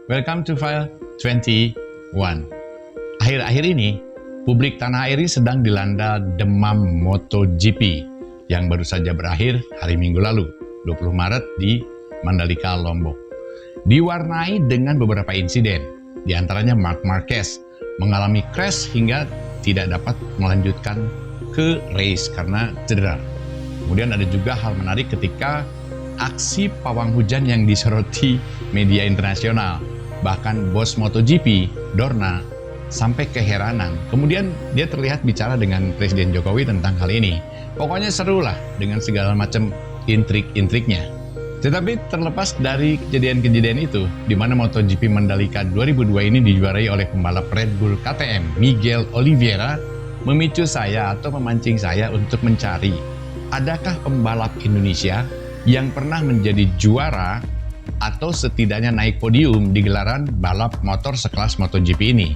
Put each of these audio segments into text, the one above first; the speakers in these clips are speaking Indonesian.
Welcome to File 21. Akhir-akhir ini, publik tanah air sedang dilanda demam MotoGP yang baru saja berakhir hari Minggu lalu, 20 Maret di Mandalika, Lombok. Diwarnai dengan beberapa insiden, di antaranya Marc Marquez mengalami crash hingga tidak dapat melanjutkan ke race karena cedera. Kemudian ada juga hal menarik ketika aksi pawang hujan yang disoroti media internasional. Bahkan bos MotoGP, Dorna, sampai keheranan. Kemudian dia terlihat bicara dengan Presiden Jokowi tentang hal ini. Pokoknya seru lah dengan segala macam intrik-intriknya. Tetapi terlepas dari kejadian-kejadian itu, di mana MotoGP Mandalika 2002 ini dijuarai oleh pembalap Red Bull KTM, Miguel Oliveira, memicu saya atau memancing saya untuk mencari, adakah pembalap Indonesia yang pernah menjadi juara atau setidaknya naik podium di gelaran balap motor sekelas MotoGP ini.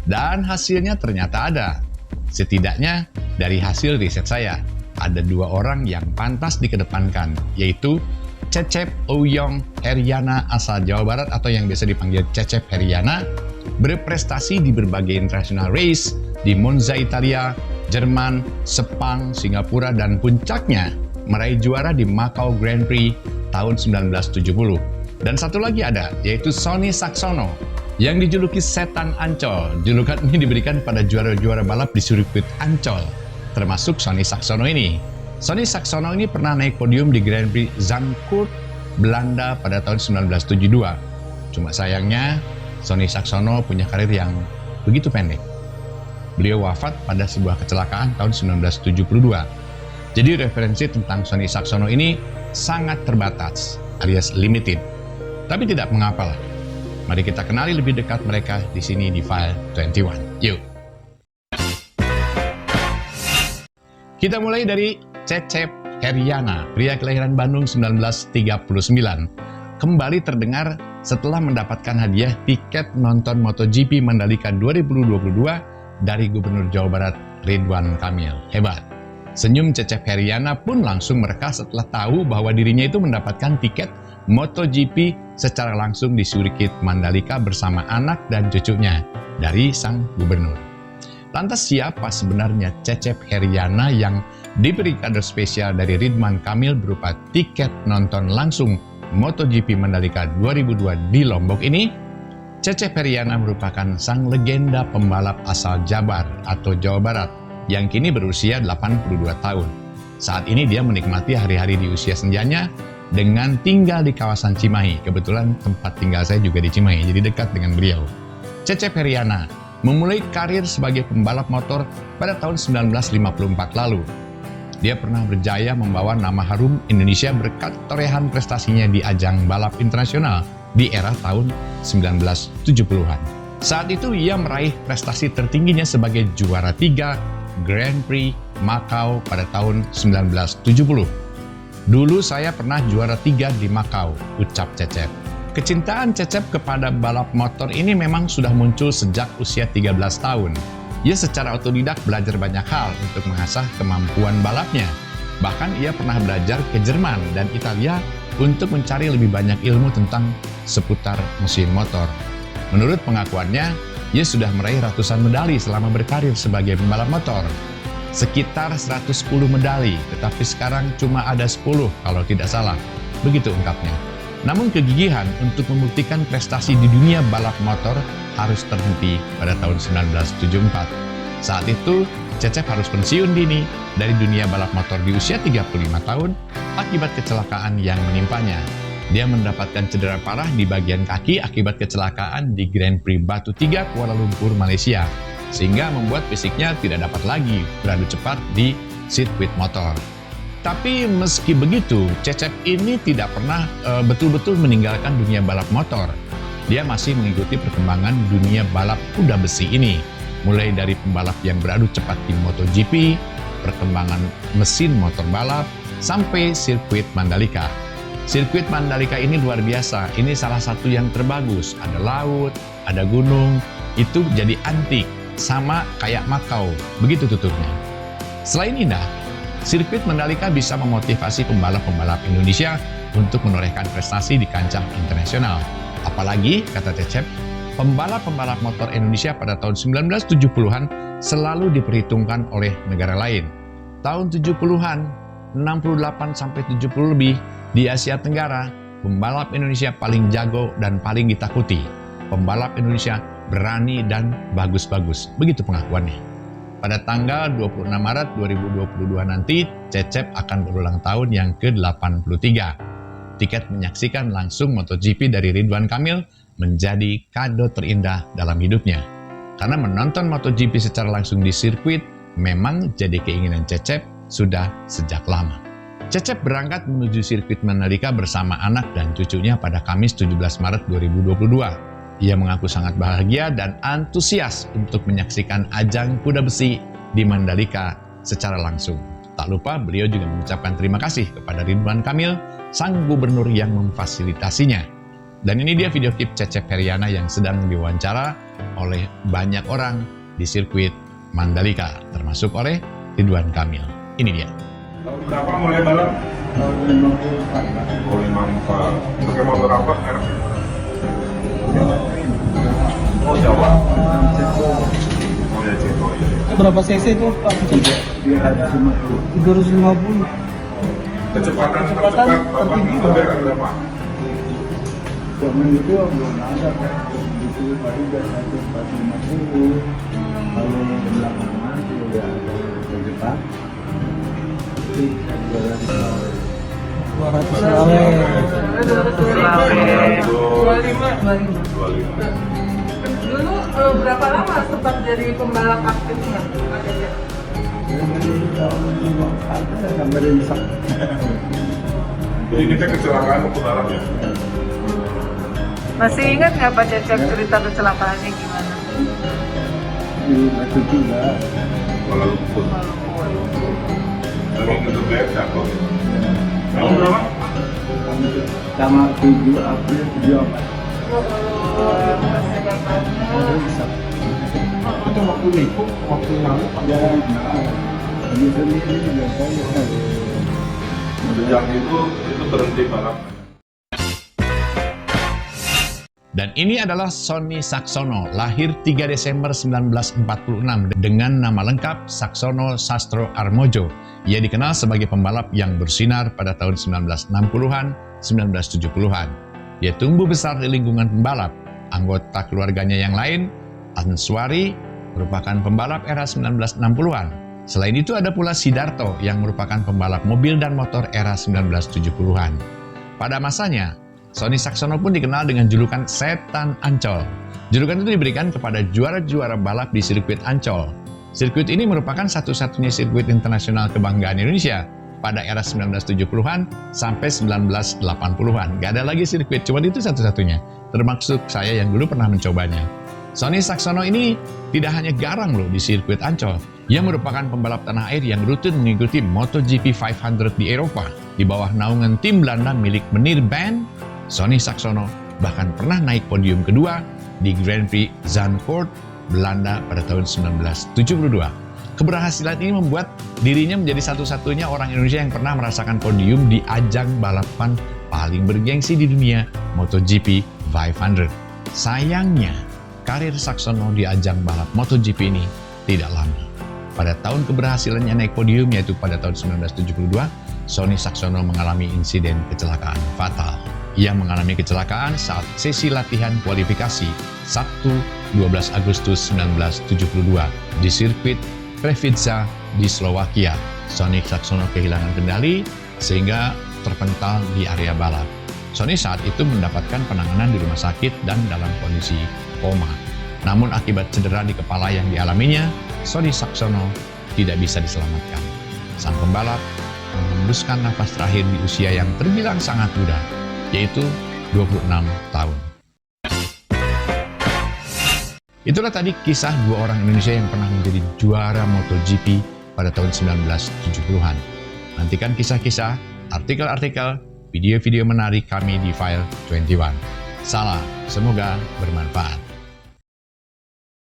Dan hasilnya ternyata ada. Setidaknya dari hasil riset saya, ada dua orang yang pantas dikedepankan, yaitu Cecep Ouyong Heriana asal Jawa Barat atau yang biasa dipanggil Cecep Heriana, berprestasi di berbagai international race di Monza Italia, Jerman, Sepang, Singapura, dan puncaknya meraih juara di Macau Grand Prix tahun 1970. Dan satu lagi ada, yaitu Sonny Saxono, yang dijuluki Setan Ancol. Julukan ini diberikan pada juara-juara balap di sirkuit Ancol, termasuk Sonny Saxono ini. Sonny Saxono ini pernah naik podium di Grand Prix Zandvoort, Belanda pada tahun 1972. Cuma sayangnya, Sonny Saxono punya karir yang begitu pendek. Beliau wafat pada sebuah kecelakaan tahun 1972. Jadi referensi tentang Sonny Saxono ini sangat terbatas, alias limited. Tapi tidak mengapa lah. Mari kita kenali lebih dekat mereka di sini di File 21. Yuk. Kita mulai dari Cecep Heriana, pria kelahiran Bandung 1939. Kembali terdengar setelah mendapatkan hadiah tiket nonton MotoGP Mandalika 2022 dari Gubernur Jawa Barat Ridwan Kamil. Hebat. Senyum Cecep Heriana pun langsung mereka setelah tahu bahwa dirinya itu mendapatkan tiket MotoGP secara langsung di sirkuit Mandalika bersama anak dan cucunya dari sang gubernur. Lantas siapa sebenarnya Cecep Heriana yang diberi kado spesial dari Ridwan Kamil berupa tiket nonton langsung MotoGP Mandalika 2002 di Lombok ini? Cecep Heriana merupakan sang legenda pembalap asal Jabar atau Jawa Barat yang kini berusia 82 tahun. Saat ini dia menikmati hari-hari di usia senjanya dengan tinggal di kawasan Cimahi. Kebetulan tempat tinggal saya juga di Cimahi, jadi dekat dengan beliau. Cecep Heriana memulai karir sebagai pembalap motor pada tahun 1954 lalu. Dia pernah berjaya membawa nama harum Indonesia berkat torehan prestasinya di ajang balap internasional di era tahun 1970-an. Saat itu ia meraih prestasi tertingginya sebagai juara 3 Grand Prix Macau pada tahun 1970. Dulu saya pernah juara 3 di Macau, ucap Cecep. Kecintaan Cecep kepada balap motor ini memang sudah muncul sejak usia 13 tahun. Ia secara otodidak belajar banyak hal untuk mengasah kemampuan balapnya. Bahkan ia pernah belajar ke Jerman dan Italia untuk mencari lebih banyak ilmu tentang seputar mesin motor. Menurut pengakuannya, ia sudah meraih ratusan medali selama berkarir sebagai pembalap motor. Sekitar 110 medali, tetapi sekarang cuma ada 10 kalau tidak salah. Begitu ungkapnya. Namun kegigihan untuk membuktikan prestasi di dunia balap motor harus terhenti pada tahun 1974. Saat itu, Cecep harus pensiun dini dari dunia balap motor di usia 35 tahun akibat kecelakaan yang menimpanya. Dia mendapatkan cedera parah di bagian kaki akibat kecelakaan di Grand Prix Batu 3 Kuala Lumpur, Malaysia, sehingga membuat fisiknya tidak dapat lagi beradu cepat di sirkuit motor. Tapi meski begitu, Cecep ini tidak pernah betul-betul meninggalkan dunia balap motor. Dia masih mengikuti perkembangan dunia balap kuda besi ini, mulai dari pembalap yang beradu cepat di MotoGP, perkembangan mesin motor balap, sampai sirkuit Mandalika. Sirkuit Mandalika ini luar biasa, ini salah satu yang terbagus. Ada laut, ada gunung, itu jadi antik, sama kayak Macau, begitu tutupnya. Selain indah, sirkuit Mandalika bisa memotivasi pembalap-pembalap Indonesia untuk menorehkan prestasi di kancah internasional. Apalagi, kata Cecep, pembalap-pembalap motor Indonesia pada tahun 1970-an selalu diperhitungkan oleh negara lain. Tahun 70-an, 68-70 lebih, di Asia Tenggara, pembalap Indonesia paling jago dan paling ditakuti. Pembalap Indonesia berani dan bagus-bagus. Begitu pengakuannya. Pada tanggal 26 Maret 2022 nanti, Cecep akan berulang tahun yang ke-83. Tiket menyaksikan langsung MotoGP dari Ridwan Kamil menjadi kado terindah dalam hidupnya. Karena menonton MotoGP secara langsung di sirkuit memang jadi keinginan Cecep sudah sejak lama. Cecep berangkat menuju sirkuit Mandalika bersama anak dan cucunya pada Kamis 17 Maret 2022. Ia mengaku sangat bahagia dan antusias untuk menyaksikan ajang kuda besi di Mandalika secara langsung. Tak lupa beliau juga mengucapkan terima kasih kepada Ridwan Kamil, sang gubernur yang memfasilitasinya. Dan ini dia video klip Cecep Heriana yang sedang diwawancara oleh banyak orang di sirkuit Mandalika, termasuk oleh Ridwan Kamil. Ini dia. Berapa mulai balap? Tahun 54. Oh, 54. Pakai motor apa sekarang? Oh, Jawa. Oh, ya, Ceko. Berapa cc itu Pak? 350. Kecepatan tercepat tertinggi berapa? Zaman itu belum ada Pak. Itu baru biasanya 450. Kalau belakangan itu udah ada tercepat. Tapi 200 lawe. 25. Dulu berapa lama sempat jadi pembalap aktifnya? sampai risak. Jadi kita kecelakaan waktu balap ya? Masih ingat nggak Pak Cecep cerita kecelakaannya gimana? Di batu juga. Kalau lumpur. Kalau untuk bayar jatuh. Tahun berapa? Sama 7 April 74. Risak. Itu waktu itu, waktu lalu Pak. Ya, ini sendiri juga saya. Sejak itu berhenti balap. Dan ini adalah Sony Saxono, lahir 3 Desember 1946 dengan nama lengkap Saxono Sastro Armojo. Ia dikenal sebagai pembalap yang bersinar pada tahun 1960-an, 1970-an. Dia tumbuh besar di lingkungan pembalap. Anggota keluarganya yang lain, Answari, merupakan pembalap era 1960-an. Selain itu ada pula Sidarto yang merupakan pembalap mobil dan motor era 1970-an. Pada masanya, Sony Saxono pun dikenal dengan julukan Setan Ancol. Julukan itu diberikan kepada juara-juara balap di sirkuit Ancol. Sirkuit ini merupakan satu-satunya sirkuit internasional kebanggaan Indonesia pada era 1970-an sampai 1980-an. Gak ada lagi sirkuit, cuma itu satu-satunya. Termasuk saya yang dulu pernah mencobanya. Sony Saxono ini tidak hanya garang loh di sirkuit Ancol. Ia merupakan pembalap tanah air yang rutin mengikuti MotoGP 500 di Eropa. Di bawah naungan tim Belanda milik Meneer Band, Sony Saxono bahkan pernah naik podium kedua di Grand Prix Zandvoort, Belanda pada tahun 1972. Keberhasilan ini membuat dirinya menjadi satu-satunya orang Indonesia yang pernah merasakan podium di ajang balapan paling bergengsi di dunia, MotoGP 500. Sayangnya, karir Saxono di ajang balap MotoGP ini tidak lama. Pada tahun keberhasilannya naik podium, yaitu pada tahun 1972, Sony Saxono mengalami insiden kecelakaan fatal. Ia mengalami kecelakaan saat sesi latihan kualifikasi Sabtu 12 Agustus 1972 di sirkuit Previtsa di Slovakia. Sony Saxono kehilangan kendali sehingga terpental di area balap. Sony saat itu mendapatkan penanganan di rumah sakit dan dalam kondisi koma. Namun akibat cedera di kepala yang dialaminya, Sony Saxono tidak bisa diselamatkan. Sang pembalap menghembuskan nafas terakhir di usia yang terbilang sangat muda, yaitu 26 tahun. Itulah tadi kisah dua orang Indonesia yang pernah menjadi juara MotoGP pada tahun 1970-an. Nantikan kisah-kisah, artikel-artikel, video-video menarik kami di File 21. Salam, semoga bermanfaat.